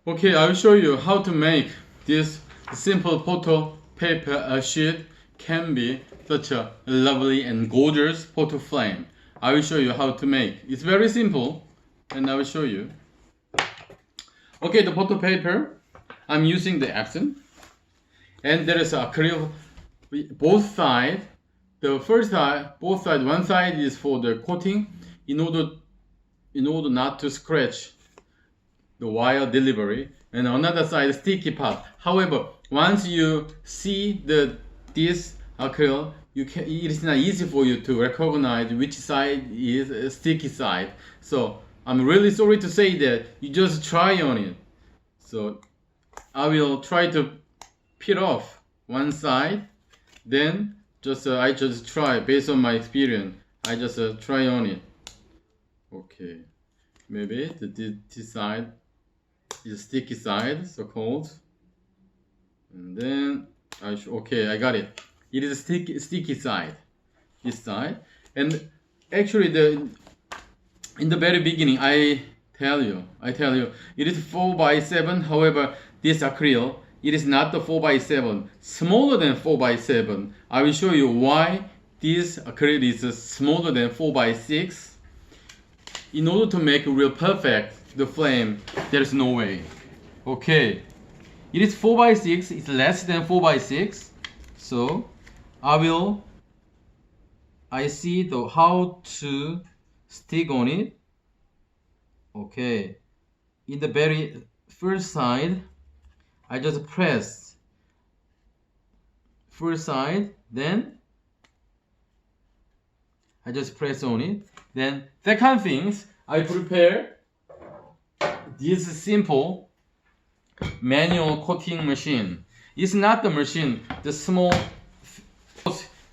Okay, I will show you how to make this simple photo paper sheet can be such a lovely and gorgeous photo frame. I will show you how to make. It's very simple and I will show you. Okay, the photo paper, I'm using the Epson and there is acrylic both sides. The first side, both sides, one side is for the coating in order not to scratch the wire delivery, and another side sticky part. However, once you see this acrylic, it is not easy for you to recognize which side is a sticky side. So I'm really sorry to say that you just try on it. So I will try to peel off one side, then I just try based on my experience. I just try on it. Okay, maybe this side is sticky side, so called. And then okay, I got it. It is a sticky side, this side. And actually, in the very beginning, I tell you, it is 4x7. However, this acrylic, it is not the 4x7, smaller than 4x7. I will show you why this acrylic is smaller than 4x6. In order to make it real perfect, the flame, there is no way. Okay, it is 4x6, it's less than 4x6. So I see how to stick on it. Okay, in the very first side, I just press first side, then I just press on it. Then second things, I prepare this simple manual coating machine. It's not the machine, the small.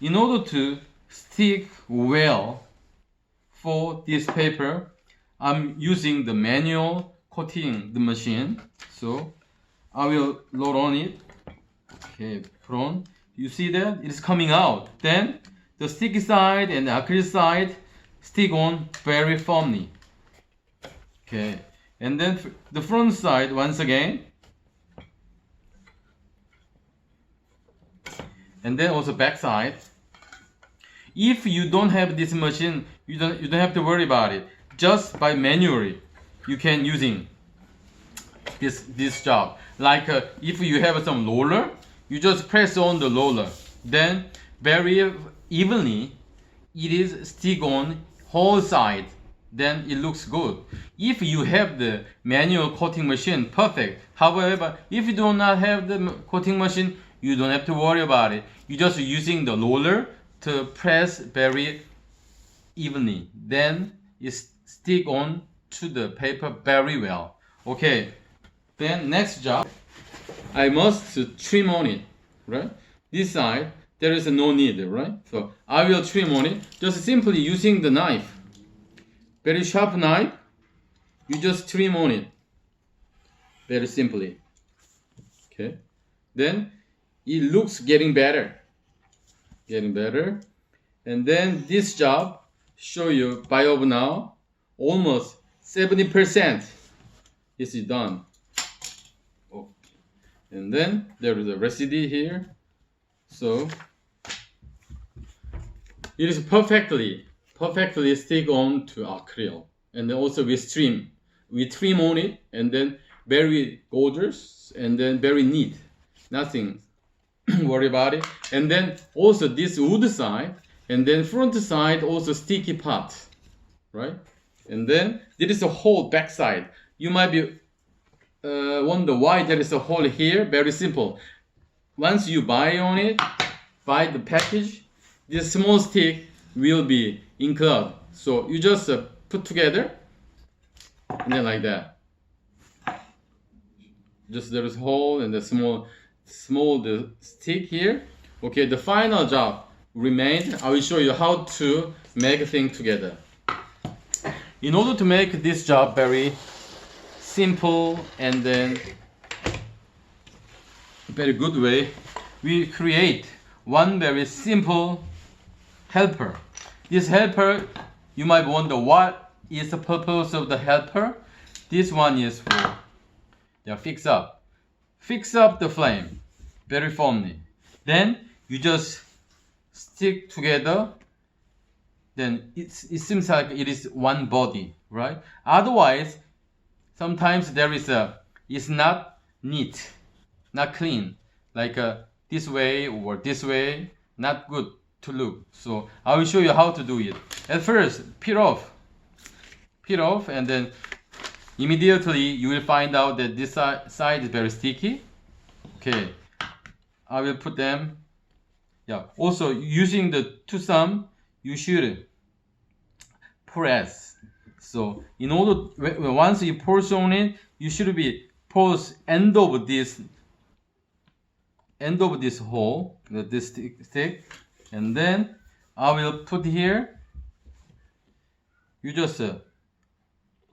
In order to stick well for this paper, I'm using the manual coating the machine. So I will load on it. Okay, put on. You see that it is coming out. Then the sticky side and the acrylic side stick on very firmly. Okay, and then the front side once again, and then also back side. If you don't have this machine, you don't have to worry about it. Just by manually, you can using this job. Like if you have some roller, you just press on the roller, then very evenly it is stick on whole side, then it looks good. If you have the manual coating machine, perfect. However, if you do not have the coating machine, you don't have to worry about it. You're just using the roller to press very evenly, then it stick on to the paper very well. Okay, then next job, I must trim on it, right? This side, there is no need, right? So I will trim on it just simply using the knife. Very sharp knife, you just trim on it very simply. Okay, then it looks getting better. And then this job show you by of now almost 70% is done. Oh. And then there is a residue here. So it is perfectly stick on to acrylic. And then also we trim on it, and then very gorgeous and then very neat. Nothing worry about it. And then also this wood side, and then front side also sticky part, right? And then there is a whole back side. You might be wonder why there is a hole here. Very simple. Once you buy the package, this small stick will be included. So you just put together, and then like that. Just there is a hole and the small the stick here. Okay, the final job remained. I will show you how to make a thing together. In order to make this job very simple and then very good way, we create one very simple helper. This helper, you might wonder what is the purpose of the helper. This one is for Yeah, fix up the flame very firmly. Then you just stick together. Then it seems like it is one body, right? Otherwise, sometimes it's not neat, not clean, like this way or this way, not good to look. So I will show you how to do it. At first, peel off, and then immediately you will find out that this side is very sticky. Okay, I will put them. Yeah. Also, using the two thumb, you should press. So in order, once you press on it, you should be press end of this hole, this stick, and then I will put here. You just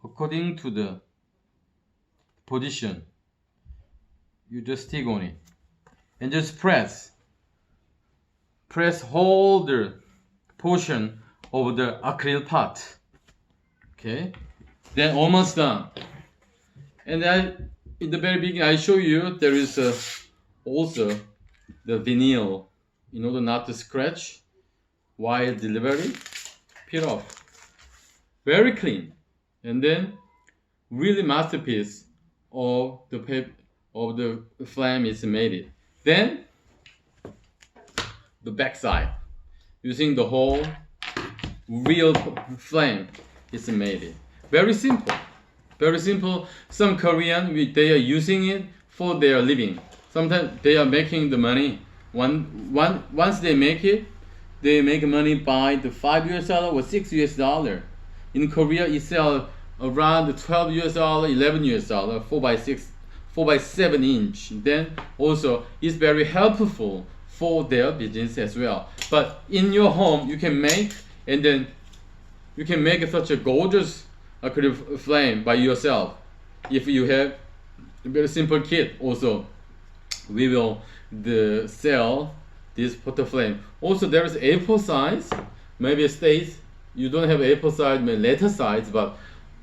according to the position, you just stick on it and just press hold the portion of the acrylic part. Okay, then almost done. And then in the very beginning I show you there is also the vinyl in order not to scratch while delivery. Peel off, very clean, and then really masterpiece of the paper of the flame is made it. Then the back side, using the whole real flame is made it. Very simple, very simple. Some Korean they are using it for their living. Sometimes they are making the money. Once they make it, they make money by the $5 or $6. In Korea, it sells around $12, $11, 4x7 inch. Then also it's very helpful for their business as well. But in your home, you can make, and then you can make such a gorgeous acrylic flame by yourself. If you have a very simple kit, also we will sell this photo flame. Also, there is A4 size. Maybe states you don't have A4 size, maybe letter size, but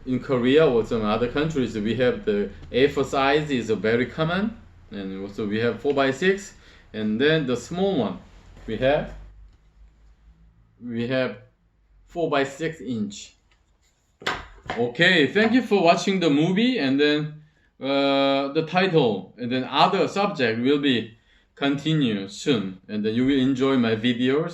in Korea or some other countries, we have the A4 size is very common, and also we have 4x6, and then the small one we have 4x6 inch. Okay, thank you for watching the movie, and then the title and then other subject will be continue soon, and then you will enjoy my videos.